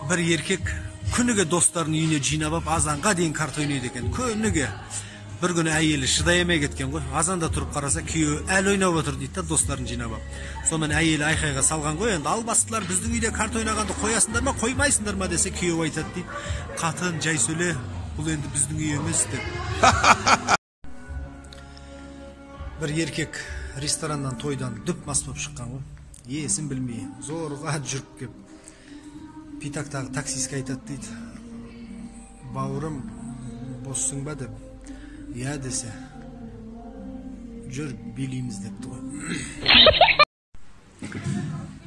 Bir erkek күніге достарын үйіне жинап алып, азанға дейін карта ойнайды екен. Күніге. Bir күні әйелі шыдай алмай кеткен ғой. Азанда тұрып қараса, күйеуі әлі ойнап отыр дейді да, достарын жинап алып. Сонымен әйелі айқайға салған ғой, енді албастылар біздің үйде карта ойнағанды қоясыңдар ма, қоймайсыңдар ма десе, күйеуі айтады дейді. Қатын, жай сөйле, бұл енді біздің үй емес деп. Bir еркек рестораннан, тойдан дүп мас болып шыққан ғой. Есін білмей, зорға жүріп кеп. Питактағы таксистке айтады дейді. Бауырым, боссың ба деп. Я десе. Жүр, билейміз депті ғой.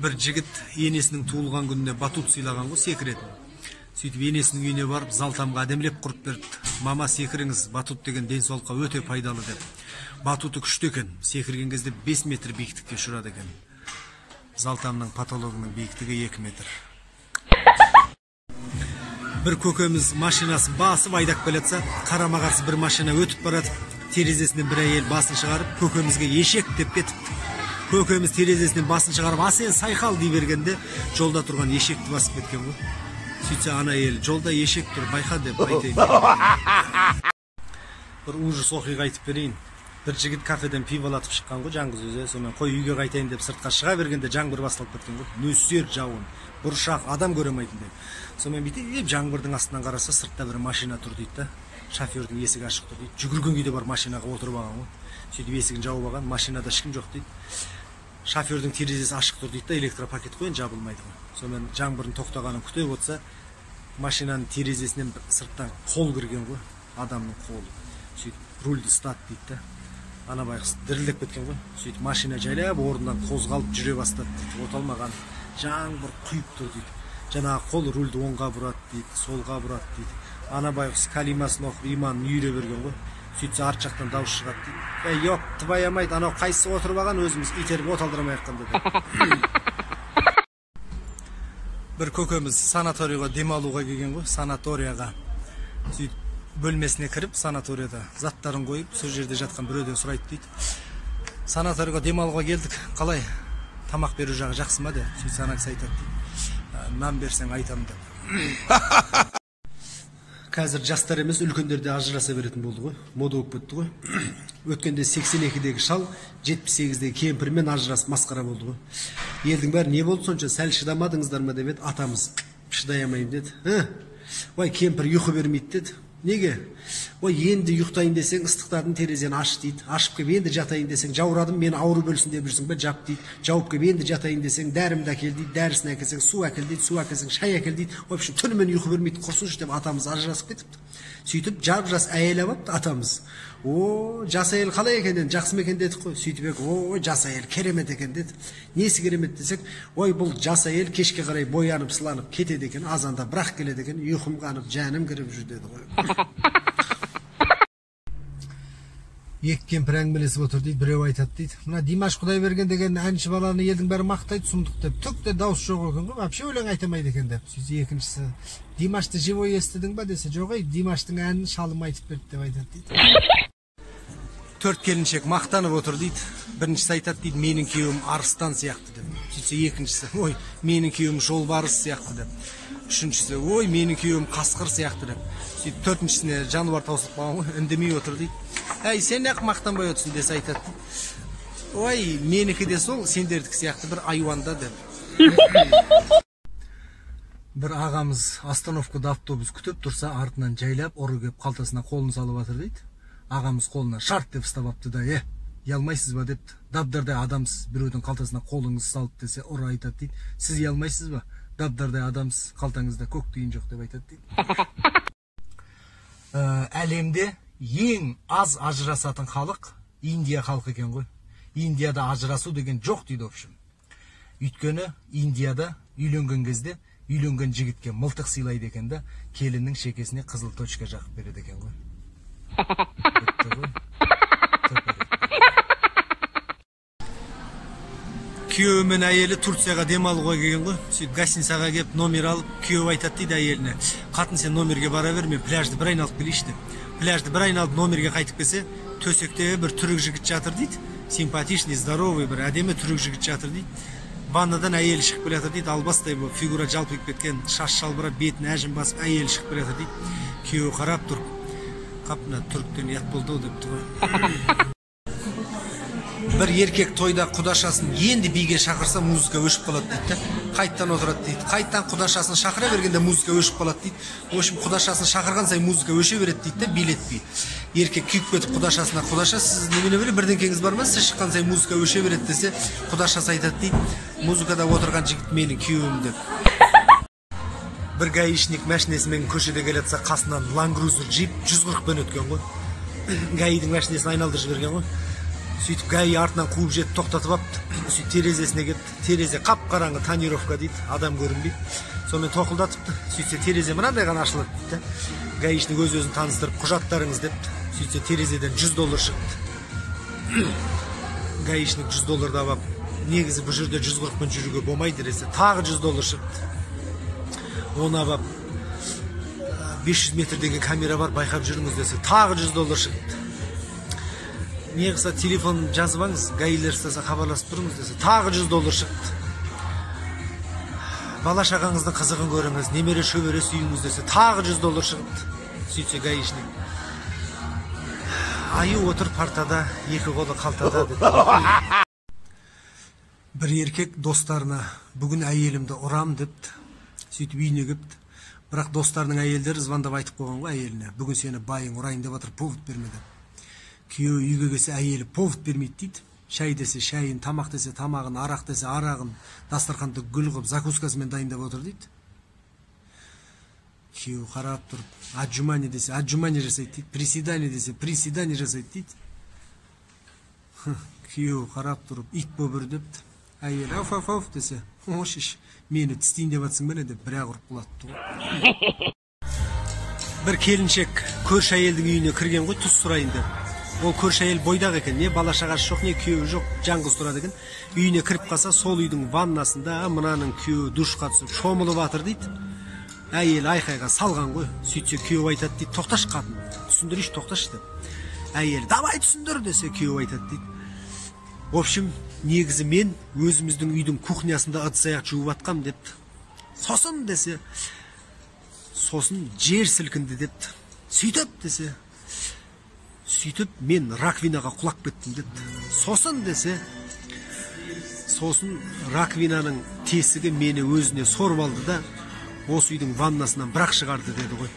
Bir жігіт енесінің туылған күніне батут сыйлаған ғой, секіретін. Сөйтіп енесінің үйіне барып, залтамға әдемлеп құрып берді. Мама, секіріңіз, батут деген денсаулыққа өте пайдалы деп. Батуты күшті екен, секірген кезде 5 метр биіктікке ұшырады екен. Залтамның патологының биіктігі 2 метр. Bir көкеміз машинасын басып айдап келетса, қарама-қарсы бір машина өтіп барады. Терезесінен бір әйел басын шығарып, көкемізге ешек деп кетіпті. Көкеміз терезесінен басын шығарып, сен сайқал дей бергенде, жолда тұрған ешекті басып кеткен ғой. Сөйтсе ана әйел, жолда ешек тұр, байқа деп айтайын. Bir ужас оқиға айтып берейін. Bir жігіт кафеден пивалатып шыққан ғой, жаңғыз өзі. Сонымен қой үйге қайтайын деп сыртқа шыға бергенде жаңбыр басталып кеткен ғой. Нөсер жауын, бұршақ, адам көремейтін деп. Сонымен бүйтіп жаңбырдың астынан қараса, сыртта бір машина тұр дейді да. Шофердің есігі ашық тұр дейді. Жүгірген күйде бар машинаға отырып алған ғой. Сөйтіп есігін жауып алған, машинада ешкім жоқ дейді. Шофердің терезесі ашық тұр дейді да, электропакет қойын жабылмайды ғой. Сонымен жаңбырдың тоқтағанын күтіп отырса, машинаның терезесінен сырттан қол кірген ғой, адамның қолы. Сөйтіп рульді ұстат дейді да. Ана байғыз дірілдеп кеткен ғой. Сөйтіп машина жайлап орнынан қозғалып жүре бастады дейді. Оталмаған жаңбыр құйып тұр дейді. Жаңағы қол рульді оңға бұрады дейді, солға бұрады дейді. Ана байғыз калимасын оқып иманын үйре берген ғой. Сөйтсе арт жақтан дауыс шығады дейді. Жоқ, тыбай амайды, анау қайсысы отырып алған, өзіміз итеріп оталдырамай аққанда дейді. Bir көкеміз санаторияға демалуға келген ғой, санаторияға. Сөйтіп бөлмесіне кіріп, санаторияда заттарын қойып, сол жерде жатқан біреуден сұрайды дейді. Санаторияға демалуға келдік, қалай? Тамақ беру жағы жақсы ма деп. Сөйтіп ана кісі айтады дейді. Нан берсең айтамын деп. Қазір жастар емес, үлкендерде ажыраса беретін болды ғой. Мода болып кетті ғой. Өткенде 82-дегі шал 78-дегі кемпірмен ажырасып масқара болды ғой. Елдің бәрі не болды сонша, сәл шыдамадыңыздар ма деп еді, атамыз шыдай алмаймын деді. Ой, кемпір ұйқы бермейді деді. Неге? Ой, енді ұйықтайын десең, ыстықтардың терезені аш дейді. Ашып кеп енді жатайын десең, жаурадым, мені ауру бөлсін деп жүрсің бе, жап дейді. Жауып кеп енді жатайын десең, дәрімді әкел дейді, дәрісін әкелсең, су әкел дейді, су әкелсең, шай әкел дейді. В общем, түнімен ұйқы бермейді, құрсыншы деп атамыз ажырасып кетіпті. Сөйтіп жап-жас әйел алыпты атамыз. О, жас әйел қалай екен, жақсы ма екен дедік қой. Сөйтіп ой, жас әйел керемет екен деді. Несі керемет десек, ой, бұл жас әйел кешке қарай боянып, сыланып кетеді екен, азанда бірақ келеді екен, ұйқым қанып, жаным кіріп жүр деді ғой. Екі кемпір әңгімелесіп отыр дейді, біреу айтады дейді. Мына Димаш Құдайберген деген әнші баланы елдің бәрі мақтайды, сұмдық деп. Түк те дауыс жоқ екен ғой, вообще өлең айтамайды екен деп. Сөйтсе екіншісі, Димашты живой естідің ба десе, жоқ ей, Димаштың әнін шалым айтып берді деп айтады дейді. Төрт келіншек мақтанып отыр дейді. Біріншісі айтады дейді, менің күйеуім арыстан сияқты деп. Сөйтсе екіншісі, ой, менің күйеуім жолбарыс сияқты деп. Үшіншісі, ой, менің күйеуім қасқыр сияқты деп. Сөйтіп төртіншісіне жануар таусылып қалған ғой, үндемей отыр дейді. Әй, сен неғып мақтанбай отырсың десе айтады. Ой, менікі де сол, сендердікі сияқты бір айуанда деп. Bir ағамыз остановкада автобус күтіп тұрса, артынан жайлап ұры кеп қалтасына қолын салып жатыр дейді. Ағамыз қолына шарт деп ұстап апты да, ұялмайсыз ба депті. Дабдардай адамсыз, біреудің қалтасына қолыңыз салып десе, ұры айтады дейді. Сіз ұялмайсыз ба? Дабдардай адамсыз, қалтаңызда көк тиын жоқ деп айтады дейді. Әлемде ең аз ажырасатын халық Индия халқы екен ғой. Индияда ажырасу деген жоқ дейді общем. Өйткені Индияда үйленген кезде үйленген жігітке мылтық сыйлайды екен да, келіннің шекесіне қызыл точка жақып береді екен ғой. Күйеуі мен әйелі Турцияға демалуға келген ғой. Сөйтіп гостиницаға келіп номер алып, күйеуі айтады дейді әйеліне, қатын сен номерге бара бер, мен пляжды бір айналып келейінші деп. Пляжды бір айналып номерге қайтып келсе, төсекте бір түрік жігіт жатыр дейді. Симпатичный, здоровый, бір әдемі түрік жігіт жатыр дейді. Ваннадан әйелі шығып келе жатыр дейді, албастай бұл фигура жалпиып кеткен, шаш жалбырап, бетін әжім басып әйелі шығып келе жатыр дейді. Күйеуі қарап тұрып, қапына түріктен ұят болды депті ғой. Бір еркек тойда құдашасын енді биге шақырса музыка өшіп қалады дейді. Қайттан отырады дейді. Қайттан құдашасын шақыра бергенде музыка өшіп қалады дейді. В общем, құдашасын шақырған сайын музыка өше береді дейді, билетпей. Еркек күйіп кетіп құдашасына, құдаша сіз немене біле бірдеңкеңіз бар ма? Сіз шыққан сайын музыка өше береді десе, құдашасы айтады дейді, музыкада отырған жігіт менің күйеуім деп. Бір гаишник машинесімен көшеде келе жатса, қасынан Land Cruiser джип 140-пен өткен ғой. Гаидің машинесін айналдырып жіберген ғой. Сөйтіп гаи артынан қуып жетіп тоқтатып алыпты. Сөйтіп терезесіне кетті. Терезе қап-қараңғы, тонировка дейді, адам көрінбейді. Сонымен тоқылдатыпты. Сөйтсе терезе мынандай ғана ашылады дейді. Гаишник өз-өзін таныстырып, құжаттарыңыз депті. Сөйтсе терезеден $100 шықты. Гаишник $100 алып, негізі бұл жерде 140-пен жүруге болмайды десе, тағы $100 шықты. Оны алып, 500 метрдегі камера бар, байқап жүріңіз десе, тағы $100 шықты. Не қылса телефон жазып алыңыз, гаилер істесе хабарласып тұрыңыз десе, тағы $100 шықты. Бала шағаңыздың қызығын көріңіз, немере шөбере сүйіңіз десе, тағы $100 шықты. Сөйтсе гаишник. Айы отыр партада, екі қолы қалтада деді. Бір еркек достарына, бүгін әйелімді ұрам депті. Сөйтіп үйіне кепті. Бірақ достарының әйелдері звондап айтып қойған ғой әйеліне, бүгін сені байың ұрайын деп отыр, повод бермеді. Күйеуі үйге келсе әйелі повод бермейді дейді. Шай десе шайын, тамақ десе тамағын, арақ десе арағын, дастарханды гүл қылып, закускасымен дайындап отыр дейді. Күйеуі қарап тұрып, отжимание десе отжимание жасайды дейді, приседание десе приседание жасайды дейді. Күйеуі қарап тұрып, ит бобыр депті. Әйел ауф десе, ошиш, мені тістейін деп атсың бәне деп бір-ақ ұрып құлатты ғой. Бір келіншек көрші әйелдің үйіне кірген ғой, тұз сұрайын деп. Ол көрші әйел бойдақ екен, не бала шағасы жоқ, не күйеуі жоқ, жалғыз тұрады екен. Үйіне кіріп қалса, сол үйдің ваннасында мынаның күйеуі душқа түсіп шомылып жатыр дейді. Әйел айқайға салған ғой. Сөйтсе күйеуі айтады дейді, тоқташ қатын, түсіндірейші, тоқташ деп. Әйел давай түсіндір десе, күйеуі айтады дейді. В общем, негізі мен өзіміздің үйдің кухнясында ыдыс-аяқ жуып жатқам депті. Сосын десе, сосын жер сілкінді депті. Сөйтіп десе, сөйтіп мен раквинаға құлап кеттім депті. Сосын десе, сосын раквинаның тесігі мені өзіне сорып алды да, осы үйдің ваннасынан бірақ шығарды деді ғой.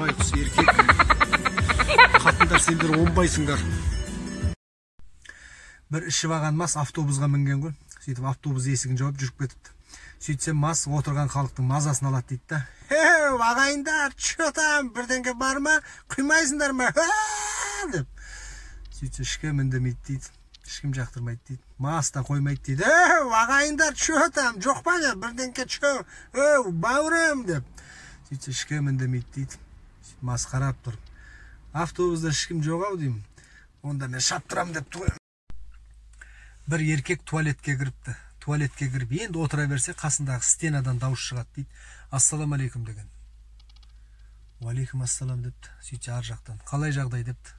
Байқұс еркек, қатындар сендер оңбайсыңдар. Бір ішіп алған мас автобусға мінген ғой. Сөйтіп автобус есігін жауып жүріп кетіпті. Сөйтсе мас отырған халықтың мазасын алады дейді да. Ағайындар, чё там, бірдеңке бар ма? Құймайсыңдар ма? Деп. Сөйтсе ешкім үндемейді дейді. Ешкім жақтырмайды дейді. Мас та қоймайды дейді. Ағайындар, чё там, жоқ па не? Бірдеңке чё? Бауырым деп. Сөйтсе ешкім үндемейді дейді. Мас қарап тұр. Автобуста ешкім жоқ ау деймін. Онда мен шаптырам деп тұр. Бір еркек туалетке кіріпті. Туалетке кіріп, енді отыра берсе, қасындағы стенадан дауыс шығады дейді. Ассалам алейкум деген. Уалейкум ассалам депті. Сөйтсе ар жақтан. Қалай жағдай депті.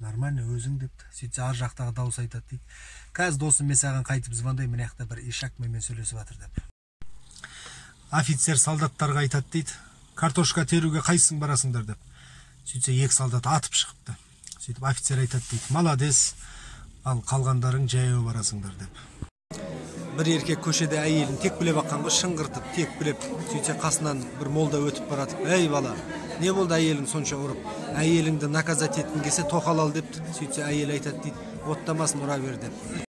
Нормально өзің депті. Сөйтсе ар жақтағы дауыс айтады дейді. Қазір досым мен саған қайтып звондай, мына жақта бір ешакмен сөйлесіп жатыр деп. Офицер солдаттарға айтады дейді. Картошка теруге қайсың барасыңдар деп. Сөйтсе екі солдат атып шығыпты. Сөйтіп офицер айтады дейді. Маладес, ал қалғандарың жаяу барасыңдар деп. Бір еркек көшеде әйелін тек білеп аққан ғой, шыңғыртып, тек білеп. Сөйтсе қасынан бір молда өтіп баратып, әй бала, не болды әйелің сонша ұрып? Әйеліңді наказать еткің келсе тоқал ал депті. Сөйтсе әйел айтады дейді, оттамасын ұра бер деп.